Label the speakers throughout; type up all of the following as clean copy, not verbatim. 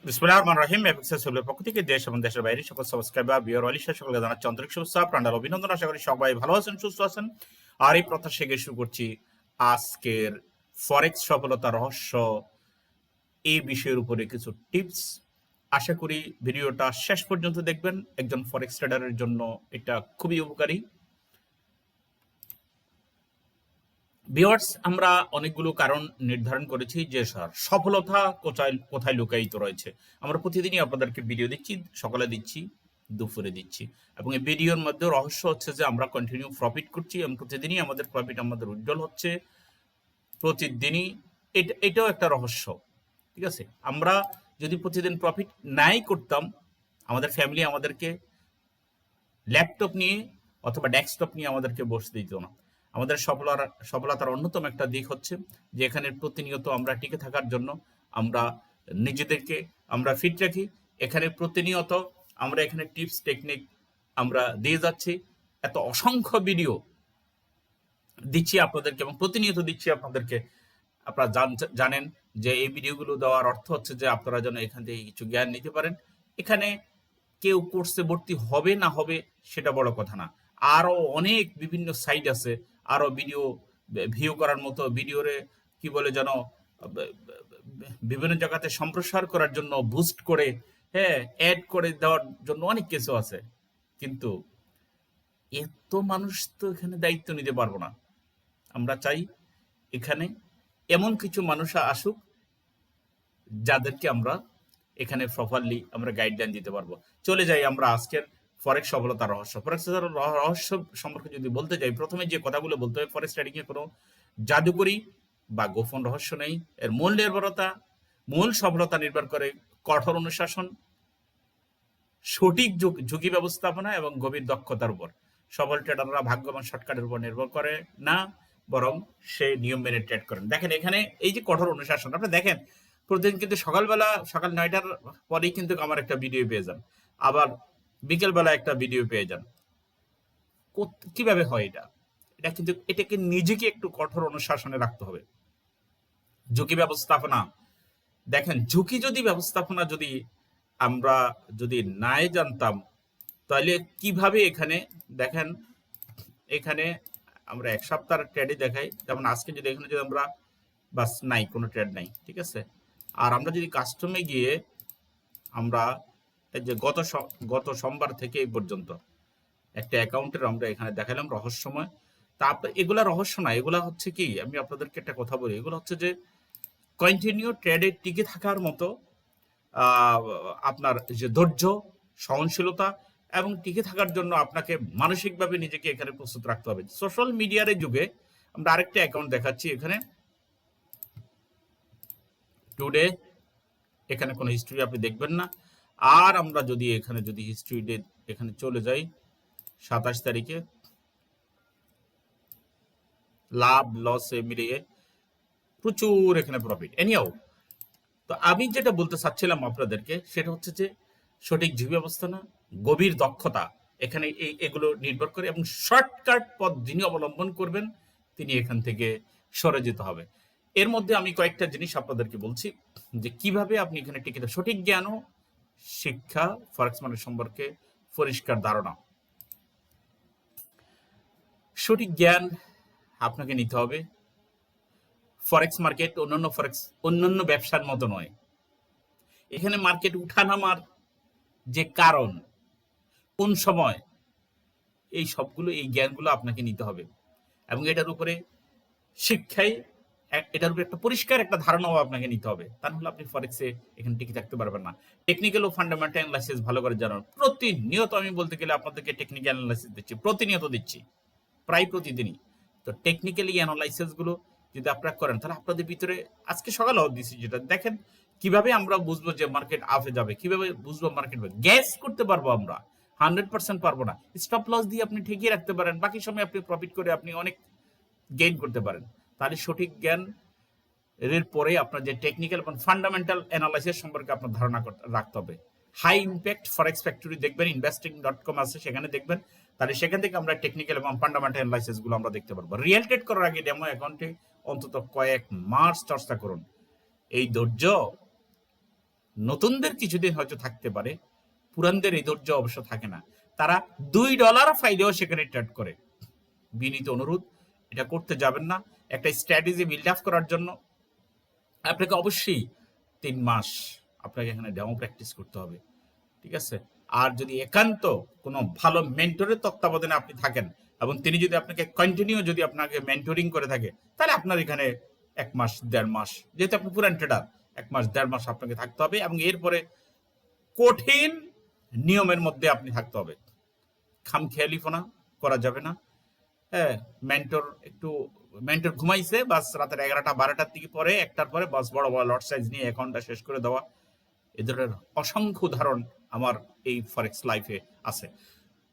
Speaker 1: বিসমিল্লাহির রহমানির রহিম। এফএক্সের পক্ষ থেকে দেশ এবং দেশের বাইরে সকল সাবস্ক্রাইবার বিয়ার আলিশা সকলকে জানাচ্ছি আন্তরিক শুভেচ্ছা, প্রাণাল অভিনন্দন। আশা করি সবাই ভালো আছেন, সুস্থ আছেন। আর এই প্রত্যাশা থেকে শুরু করছি আজকের ফরেক্স সফলতা রহস্য, এই বিষয়ের উপরে কিছু টিপস। আশা করি ভিডিওটা শেষ পর্যন্ত দেখবেন। একজন ফরেক্স ট্রেডারের জন্য এটা খুবই উপকারী। ভিউয়ার্স, আমরা অনেকগুলো কারণ নির্ধারণ করেছি যে সফলতা কোথায় কোথায় লুকায়িত রয়েছে। আমরা প্রতিদিনই আপনাদেরকে ভিডিও দিচ্ছি, সকালে দিচ্ছি, দুপুরে দিচ্ছি, এবং এই ভিডিওর মধ্যে রহস্য হচ্ছে যে আমরা কন্টিনিউ প্রফিট করছি এবং প্রতিদিনই আমাদের প্রফিট আমাদের উজ্জ্বল হচ্ছে প্রতিদিনই। এটাও একটা রহস্য, ঠিক আছে। আমরা যদি প্রতিদিন প্রফিট নাই করতাম, আমাদের ফ্যামিলি আমাদেরকে ল্যাপটপ নিয়ে অথবা ডেস্কটপ নিয়ে আমাদেরকে বসতে দিত না। আমাদের সফলতার অন্যতম একটা দিক হচ্ছে যে এখানে প্রতিনিয়ত আমরা টিকে থাকার জন্য আমরা নিজেদেরকে আমরা ফিট রাখি। এখানে প্রতিনিয়ত আমরা এখানে টিপস টেকনিক আমরা দিয়ে যাচ্ছি। এত অসংখ্য ভিডিও দিচ্ছি আপনাদেরকে এবং প্রতিনিয়ত দিচ্ছি আপনাদেরকে। আপনারা জানেন যে এই ভিডিওগুলো দেওয়ার অর্থ হচ্ছে যে আপনারা যেন এখান থেকে কিছু জ্ঞান নিতে পারেন। এখানে কেউ কোর্সে ভর্তি হবে না হবে সেটা বড় কথা না। আরো অনেক বিভিন্ন সাইট আছে, আরো ভিডিও ভিউ করার মতো, ভিডিওরে কি বলে যেন বিভিন্ন জায়গাতে সম্প্রসার করার জন্য বুস্ট করে, হ্যাঁ, অ্যাড করে দেওয়ার জন্য অনেক কিছু আছে। কিন্তু এত মানুষ তো এখানে দায়িত্ব নিতে পারবো না। আমরা চাই এখানে এমন কিছু মানুষ আসুক যাদেরকে আমরা এখানে প্রপারলি আমরা গাইডলাইন দিতে পারবো। চলে যাই আমরা আজকের ফরেক্স সফলতার রহস্য। ফরেক্স রহস্য সম্পর্কে যদি বলতে যাই, প্রথমে যে কথাগুলো বলতে হয়, ফরেক্স ট্রেডিং এ কোনো জাদুকরি বা গোপন রহস্য নেই। এর মূল সফলতা নির্ভর করে কঠোর অনুশাসন, সঠিক ঝুঁকি ব্যবস্থাপনা এবং গভীর দক্ষতার উপর। সফল ট্রেডাররা ভাগ্যবান শর্টকাটের উপর নির্ভর করে না, বরং সে নিয়ম মেনে ট্রেড করেন। দেখেন এখানে এই যে কঠোর অনুশাসন, আপনি দেখেন প্রতিদিন কিন্তু সকাল 9টার পরেই কিন্তু আমার একটা ভিডিও পেয়ে যান, আবার বিকেলবেলা একটা ভিডিও পেয়ে যান। কিভাবে হয় এটা? কিন্তু এটাকে নিজেকে একটু কঠোর অনুশাসনে রাখতে হবে। ঝুঁকি ব্যবস্থাপনা, দেখেন ঝুঁকি ব্যবস্থাপনা যদি আমরা নাই জানতাম, তাহলে কিভাবে এখানে দেখেন, এখানে আমরা এক সপ্তাহের ট্রেডে দেখাই। যেমন আজকে যদি এখানে যদি আমরা বাস নাই, কোনো ট্রেড নাই, ঠিক আছে। আর আমরা যদি কাস্টমে গিয়ে আমরা এই যে গত সোমবার থেকে এই পর্যন্ত একটা অ্যাকাউন্টের আমরা এখানে দেখালাম রহস্যময়। তারপর এগুলা রহস্য না, এগুলা হচ্ছে কি, আমি আপনাদেরকে একটা কথা বলি, এগুলো হচ্ছে যে কন্টিনিউ ট্রেডে টিকে থাকার মতো আপনার যে ধৈর্য, সহনশীলতা এবং টিকে থাকার জন্য আপনাকে মানসিকভাবে নিজেকে এখানে প্রস্তুত রাখতে হবে। সোশ্যাল মিডিয়ার যুগে আমরা আরেকটা অ্যাকাউন্ট দেখাচ্ছি এখানে টুডে। এখানে কোনো হিস্ট্রি আপনি দেখবেন না। আর আমরা যদি এখানে হিস্ট্রি এখানে চলে যাই, 27 তারিখে লাভ লস মিলিয়ে প্রচুর এখানে প্রফিট। এনিয়াও, তো আমি যেটা বলতে চাচ্ছিলাম আপনাদেরকে সেটা হচ্ছে যে সঠিক ঝুঁকি ব্যবস্থাপনা, গভীর দক্ষতা এখানে এগুলো নির্ভর করে, এবং শর্টকাট পথ যিনি অবলম্বন করবেন তিনি এখান থেকে সরে যেতে হবে। এর মধ্যে আমি কয়েকটা জিনিস আপনাদেরকে বলছি যে কিভাবে আপনি এখানে টিকে, সঠিক জ্ঞান ও শিক্ষা, ফরেক্স মার্কেট সম্পর্কে পরিষ্কার ধারণা। সঠিক জ্ঞান আপনাকে নিতে হবে। ফরেক্স মার্কেট অন্যান্য ব্যবসার মতো নয়। এখানে মার্কেট উঠানামার যে কারণ, কোন সময়, এই সবগুলো, এই জ্ঞানগুলো আপনাকে নিতে হবে এবং এটার উপরে শিক্ষায় এটার উপরে একটা পরিষ্কার একটা ধারণাও আপনাকে নিতে হবে। তা নাহলে আপনি ফরেক্সে এখানে টিকে থাকতে পারবেন না। টেকনিক্যাল ও ফান্ডামেন্টাল অ্যানালাইসিস ভালো করে জানান। প্রতিনিয়ত আমি বলতে গেলে আপনাদেরকে টেকনিক্যাল অ্যানালাইসিস দিচ্ছি, প্রতিনিয়ত দিচ্ছি, প্রায় প্রতিদিনই। তো টেকনিক্যালি অ্যানালাইসিস গুলো যদি আপনারা করেন, তাহলে আপনাদের ভিতরে আজকে সকালেও দিচ্ছি, যেটা দেখেন কিভাবে আমরা বুঝবো যে মার্কেট আপে যাবে, কিভাবে বুঝবো মার্কেট গ্যাস করতে পারবো আমরা। 100% পারবো না। স্টপ লস দিয়ে আপনি ঠেকিয়ে রাখতে পারেন, বাকি সময় আপনি প্রফিট করে আপনি অনেক গেইন করতে পারেন। তাহলে সঠিক জ্ঞান এর পরে আপনার যে টেকনিক্যাল এবং ফান্ডামেন্টাল অ্যানালাইসিস সম্পর্কে আপনার ধারণা রাখতে হবে। হাই ইম্প্যাক্ট ফরেক্স ফ্যাক্টরি দেখবেন, investing.com আছে, সেখানে দেখবেন। তাহলে সেখান থেকে আমরা টেকনিক্যাল এবং ফান্ডামেন্টাল অ্যানালাইসিস গুলো আমরা দেখতে পারবো। রিয়েল ট্রেড করার আগে ডেমো অ্যাকাউন্টে অন্তত কয়েক মাস চর্চা করুন। এই ধৈর্য নতুনদের কিছুদিন হয়তো থাকতে পারে, পুরানদের এই ধৈর্য অবশ্য থাকে না। তারা $2 ফাইলেও সেখানে ট্রেড করে। বিনীত অনুরোধ, এটা করতে যাবেন না। একটা স্ট্র্যাটেজি বিল্ড আপ করার জন্য আপনাকে অবশ্যই 3 মাস আপনাকে এখানে ডেমো প্র্যাকটিস করতে হবে, ঠিক আছে? আর যদি একান্ত কোনো ভালো মেন্টরের তত্ত্বাবধানে আপনি থাকেন এবং তিনি যদি আপনাকে কন্টিনিউ যদি আপনাকে মেন্টরিং করে থাকে, তাহলে আপনার এখানে 1 মাস 1.5 মাস, যেহেতু আপনি পুরান ট্রেডার, 1 মাস 1.5 মাস আপনাকে থাকতে হবে এবং এরপরে কঠিন নিয়মের মধ্যে আপনি থাকতে হবে। খামখেয়ালিপনা করা যাবে না। হ্যাঁ, মেন্টর ঘুমাইছে, বাস রাতের 11টা 12টার দিকে পরে 1টার পরে বাস বড় বড় লট সাইজ নিয়ে অ্যাকাউন্টটা শেষ করে দেওয়া, এ ধরনের অসংখ্য উদাহরণ আমার এই ফরেক্স লাইফে আছে।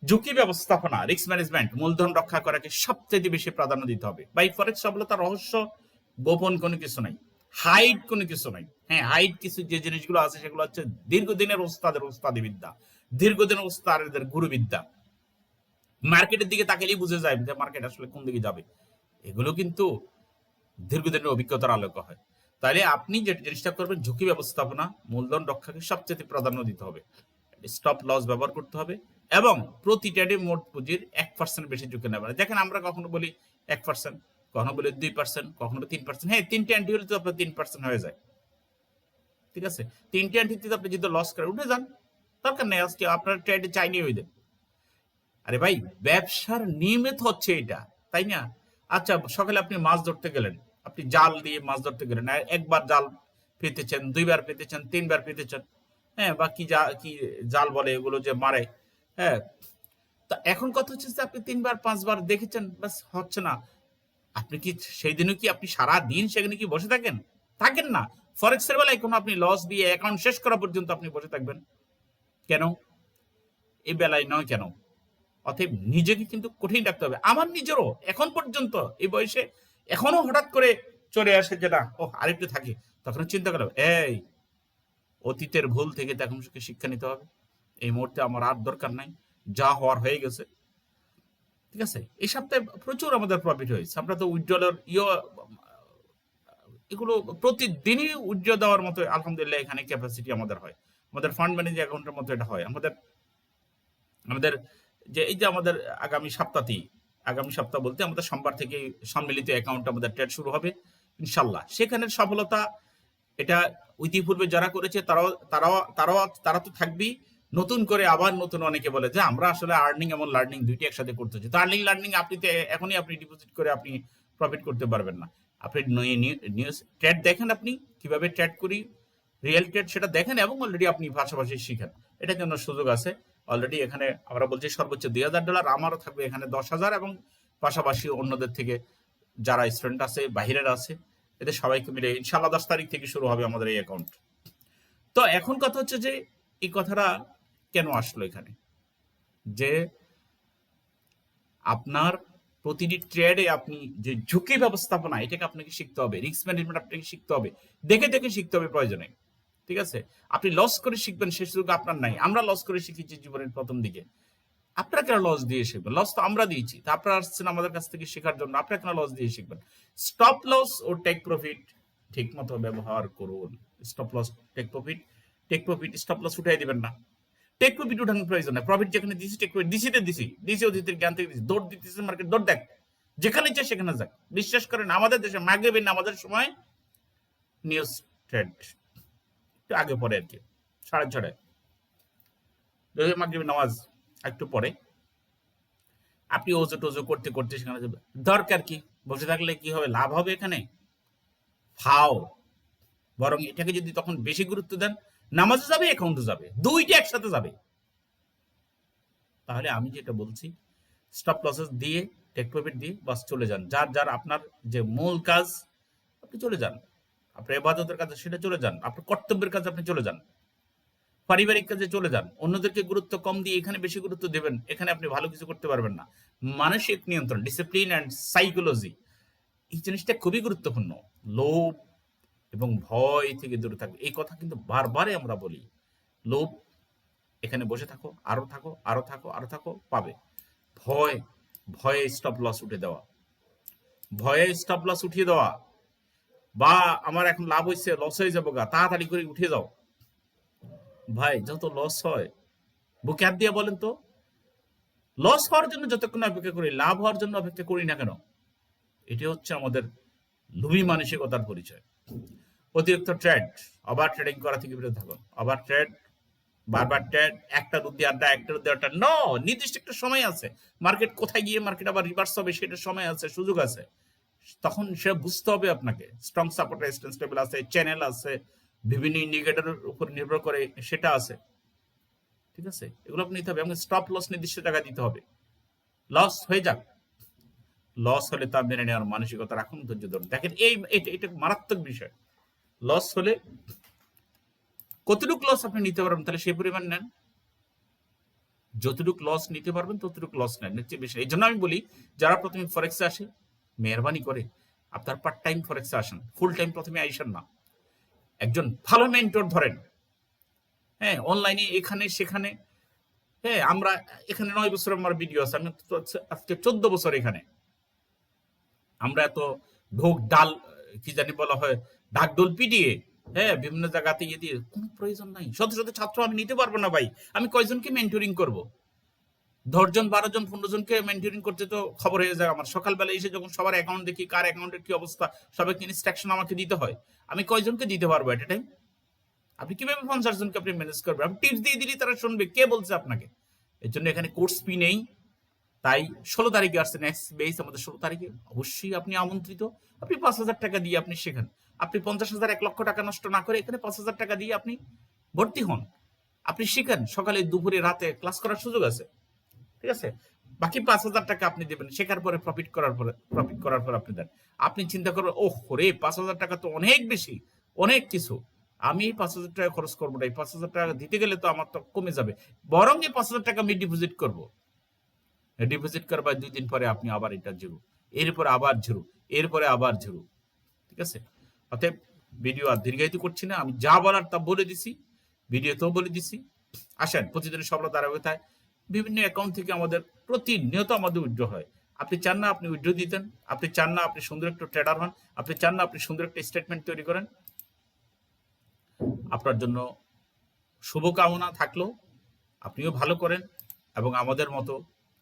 Speaker 1: ঝুঁকি ব্যবস্থাপনা, রিস্ক ম্যানেজমেন্ট, মূলধন রক্ষা করাকে সবচেয়ে বেশি প্রাধান্য দিতে হবে। বা এই ফরেক্স সফলতার রহস্য গোপন কোনো কিছু নাই, হাইড কোনো কিছু নাই। হ্যাঁ, হাইড কিছু যে জিনিসগুলো আছে সেগুলো হচ্ছে দীর্ঘদিনের ওস্তাদি বিদ্যা, দীর্ঘদিনের ওস্তাদের গুরুবিদ্যা। মার্কেটের দিকে তাকালেই বুঝে যায় যে মার্কেট আসলে কোন দিকে যাবে। এগুলো কিন্তু দীর্ঘদিনের অভিজ্ঞতার আলোকে হয়। তাহলে আপনি যে জিনিসটা করবেন, ঝুঁকি ব্যবস্থাপনা, মূলধন রক্ষাকে সবচেয়ে প্রাধান্য দিতে হবে, স্টপ লস ব্যবহার করতে হবে এবং প্রতি ট্রেডে মোট পুঁজির 1% বেশি ঝুঁকি নেবে না। দেখেন আমরা কখনো বলি 1%, কখনো বলি 2%, কখনো 3%। হ্যাঁ, 3টে এন্ট্রি হলে তো আপনার 3% হয়ে যায়, ঠিক আছে? 3টে এন্ট্রিতে আপনি যদি লস করে উঠে যান, দরকার নেই আজকে আপনার ট্রেডে চাইনি হয়ে দেন। আরে ভাই, ব্যবসার নিয়মিত হচ্ছে এটা, তাই না? আচ্ছা, সকালে আপনি মাছ ধরতে গেলেন, আপনি জাল দিয়ে মাছ ধরতে গেলেন, আর একবার জাল পেতেছেন, 2বার পেতেছেন, 3বার পেতেছেন, হ্যাঁ, বা কি জাল বলে এগুলো যে মারে, হ্যাঁ। তা এখন কথা হচ্ছে যে আপনি 3বার 5বার দেখেছেন, বাস হচ্ছে না। আপনি কি সেই দিনও কি আপনি সারা দিন সেখানে কি বসে থাকেন? থাকেন না। ফরেক্সের বেলায় কোনো আপনি লস দিয়ে অ্যাকাউন্ট শেষ করা পর্যন্ত আপনি বসে থাকবেন কেন? এই বেলায় নয় কেন? অতএব নিজেকে কিন্তু কঠিন রাখতে হবে। আমার নিজেরও এখন পর্যন্ত এই বয়সে এখনো হঠাৎ করে চলে আসে যে না, ও আরেকটু থাকি, তখন চিন্তা করলাম এই অতীতের ভুল থেকে তখন শিক্ষা নিতে হবে। এই মুহূর্তে আমার আর দরকার নাই, যা হওয়ার হয়ে গেছে, ঠিক আছে? এই সপ্তাহে প্রচুর আমাদের প্রফিট হয়েছে। আমরা তো উইথড্রলের এগুলো প্রতিদিনই উইথড্র দেওয়ার মতো আলহামদুলিল্লাহ এখানে ক্যাপাসিটি আমাদের হয়। আমাদের ফান্ড ম্যানেজ অ্যাকাউন্টের মতো এটা হয়। আমাদের আমাদের যে এই যে আমাদের আগামী সপ্তাহ বলতে আমাদের সোমবার থেকে সম্মিলিত অ্যাকাউন্ট আমাদের ট্রেড শুরু হবে ইনশাল্লাহ। সেখানের সফলতা এটা ইতিপূর্বে যারা করেছে তারা তো থাকবেই, নতুন করে আবার নতুন অনেকে বলে যে আমরা আসলে আর্নিং এবং লার্নিং দুইটি একসাথে করতে হচ্ছে। তো আর্নিং লার্নিং আপনি তো এখনই আপনি ডিপোজিট করে আপনি প্রফিট করতে পারবেন না। আপনি নিউজ ট্রেড দেখেন, আপনি কিভাবে ট্রেড করি, রিয়েল ট্রেড সেটা দেখেন এবং অলরেডি আপনি পাশাপাশি শিখেন। এটার জন্য সুযোগ আছে। অলরেডি এখানে আমরা বলছি সর্বোচ্চ $2,000, আমারও থাকবে এখানে 10,000 এবং পাশাপাশি অন্যদের থেকে যারা স্টুডেন্ট আছে, বাহিরের আছে, এদের সবাইকে মিলে ইনশাল্লাহ 10 তারিখ থেকে শুরু হবে আমাদের এই অ্যাকাউন্ট। তো এখন কথা হচ্ছে যে এই কথাটা কেন আসলো এখানে, যে আপনার প্রতিটি ট্রেডে আপনি যে ঝুঁকি ব্যবস্থাপনা এটাকে আপনাকে শিখতে হবে, রিস্ক ম্যানেজমেন্ট আপনাকে শিখতে হবে, দেখে দেখে শিখতে হবে প্রয়োজনে, ঠিক আছে? আপনি লস করে শিখবেন সে সুযোগ আপনার নাই। আমরা লস করে শিখেছি জীবনের প্রথম দিকে, আপনারা কেন লস দিয়ে শিখবেন? লস তো আমরা দিয়েছি, তা আপনারা আসছেন আমাদের কাছ থেকে শেখার জন্য, আপনারা কেন লস দিয়ে শিখবেন? স্টপ লস ও টেক প্রফিট ঠিক মতো ব্যবহার করুন। Stop loss take profit stop loss উঠাই দিবেন না। টেক প্রফিট উঠানোর প্রয়োজন নাই। প্রফিট যেখানে দিছি টেক প্রফিট দিছি অতীতের জ্ঞান থেকে দিছি। দৌড় দিতেছে মার্কেট, দৌড় দেখ, যেখানে চায় সেখানে যাক। বিশ্বাস করেন আমাদের দেশে মাগরিবের নামাজের সময় নিউজ ট্রেড একটু আগে পরে আর কি 6:30 মাগরিবের নামাজ একটু পরে আপনি ওজো টোজো করতে করতে সেখানে যাবে, দরকার কি? বসে থাকলে কি হবে? লাভ হবে এখানে? ফাও। বরং এটাকে যদি তখন বেশি গুরুত্ব দেন, নামাজে যাবে, অ্যাকাউন্টে যাবে, দুইটা একসাথে যাবে। তাহলে আমি যেটা বলছি, স্টপ লসেস দিয়ে টেক প্রফিট দিয়ে বাস চলে যান। যার আপনার যে মূল কাজ আপনি চলে যান, আপনার ইবাদতের কাজে সেটা চলে যান, আপনার কর্তব্যের কাজে আপনি চলে যান, পারিবারিক কাজে চলে যান। অন্যদেরকে গুরুত্ব কম দিয়ে এখানে বেশি গুরুত্ব দেবেন, এখানে আপনি ভালো কিছু করতে পারবেন না। মানসিক নিয়ন্ত্রণ, ডিসিপ্লিন অ্যান্ড সাইকোলজি, এই জিনিসটা খুবই গুরুত্বপূর্ণ। লোভ এবং ভয় থেকে দূরে থাকবে, এই কথা কিন্তু বারবারই আমরা বলি। লোভ, এখানে বসে থাকো, আরো থাকো, আরো থাকো, আরো থাকো, পাবে। ভয়, ভয়ে স্টপ লস উঠিয়ে দেওয়া, বা আমার এখন লাভ হয়েছে লস হয়ে যাবো গা, তাড়াতাড়ি করে উঠে যাও, ভাই যত লস হয়, বুকে হাত দিয়ে বলেন তো, লস হওয়ার জন্য যতক্ষণ অপেক্ষা করি, লাভ হওয়ার জন্য অপেক্ষা করি না কেন? এটি হচ্ছে আমাদের লোভী মানসিকতার পরিচয়। অতিরিক্ত ট্রেড, ওভার ট্রেডিং করা থেকে বিরত থাকুন। ওভার ট্রেড, বারবার ট্রেড, একটা দুধ দিয়ে আড্ডা, একটা দুধ দিয়ে আড্ডা, নো, নির্দিষ্ট একটা সময় আছে। মার্কেট কোথায় গিয়ে মার্কেট আবার রিভার্স হবে সেটার সময় আছে, সুযোগ আছে। তখন সে বুঝতে হবে আপনাকে স্ট্রং সাপোর্ট রেজিস্ট্যান্স লেভেল আছে, চ্যানেল আছে, বিভিন্ন ইন্ডিকেটরের উপর নির্ভর করে সেটা আছে। ঠিক আছে, এগুলো আপনি নিতে হবে এবং স্টপ লস নির্দিষ্ট জায়গায় দিতে হবে। লস হয়ে যাক, লস হলে তা মেনে নেওয়ার মানসিকতা রাখুন, ধৈর্য ধরুন। দেখেন এটা মারাত্মক বিষয়। লস হলে কতটুকু লস আপনি নিতে পারবেন, তাহলে সেই পরিমাণ নেন। যতটুকু লস নিতে পারবেন ততটুকু লস নেন, নিশ্চয়ই বেশি। এই জন্য আমি বলি, যারা প্রথমে ফরেক্সে আসে, মেহরবানি করে আপনার পার্ট টাইম ফরেক্সে আসেন, ফুল টাইম প্রথমে আইসেন না। একজন ভালো মেন্টর ধরেন, হ্যাঁ, অনলাইনে এখানে সেখানে। হ্যাঁ, আমরা এখানে 9 বছর আমার ভিডিও আছে, আমি আজকে 14 বছর এখানে। আমরা এত ঢোক ডাল, কি জানি বলা হয়, ঢাকঢোল পিটিয়ে, হ্যাঁ, বিভিন্ন জায়গাতে ইয়ে দিয়ে কোনো প্রয়োজন নাই। শত শত ছাত্র আমি নিতে পারবো না ভাই, আমি কয়জনকে মেন্টরিং করব? 10 জন 12 জন 15 জনকে মেন্টরিং করতে তো খবর হয়ে যায় আমার। সকালবেলা এসে যখন সবার অ্যাকাউন্ট দেখি, কার অ্যাকাউন্টের কি অবস্থা, সবাইকে ইনস্ট্রাকশন আমাকে দিতে হয়। আমি কয়জনকে দিতে পারবো এট এ টাইম? আপনি কিভাবে 50 জনকে আপনি ম্যানেজ করবেন? আপনি টিপস দিয়ে দিলি তারা শুনবে? কে বলছে আপনাকে? এর জন্য এখানে কোর্স ফি নেই। তাই 16 তারিখে আসছে নেক্সট বেস আমাদের, 16 তারিখে অবশ্যই আপনি আমন্ত্রিত। আপনি 5,000 টাকা দিয়ে আপনি শেখেন। আপনি 50,000 1 লক্ষ টাকা নষ্ট না করে এখানে 5,000 টাকা দিয়ে আপনি ভর্তি হন। আপনি শিখেন, সকালে দুপুরে রাতে ক্লাস করার সুযোগ আছে। ঠিক আছে, বাকি 5,000 টাকা আপনি দেবেন শেখার পরে, প্রফিট করার পর আপনি দেন। আপনি চিন্তা করবেন, ওহ রে, 5,000 টাকা তো অনেক বেশি, অনেক কিছু, আমি এই 5,000 টাকা খরচ করবো না, এই 5,000 টাকা দিতে গেলে তো আমার তো কমে যাবে। বরং এই 5,000 টাকা আমি ডিপোজিট করবো। ডিপোজিট করবার 2 দিন পরে আপনি আবার এটা জিরো, এরপরে আবার জিরো, এরপরে আবার জিরো। ঠিক আছে, অতএব ভিডিও আর দীর্ঘায়িত করছি না, আমি যা বলার তা বলে দিছি, ভিডিওতেও বলে দিছি। আসেন, প্রতিদিনের সফলতা ধারাবাহিকতায় বিভিন্ন অ্যাকাউন্ট থেকে আমাদের প্রতিনিয়ত আমাদের উইথড্র হয়। আপনি চান না আপনি উইথড্র দিতেন? আপনি চান না আপনি সুন্দর একটা ট্রেডার হন? আপনি চান না আপনি সুন্দর একটা স্টেটমেন্ট তৈরি করেন? আপনার জন্য শুভকামনা থাকলো, আপনিও ভালো করেন এবং আমাদের মতো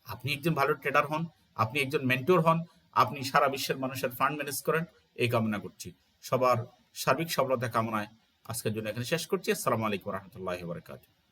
Speaker 1: আপনি একজন ভালো ট্রেডার হন, আপনি একজন মেন্টর হন, আপনি সারা বিশ্বের মানুষের ফান্ড ম্যানেজ করেন, এই কামনা করছি। সবার সার্বিক সফলতা কামনায় আজকের জন্য এখানে শেষ করছি। আসসালামু আলাইকুম রহমতুল্লাহ বারকাতুহু।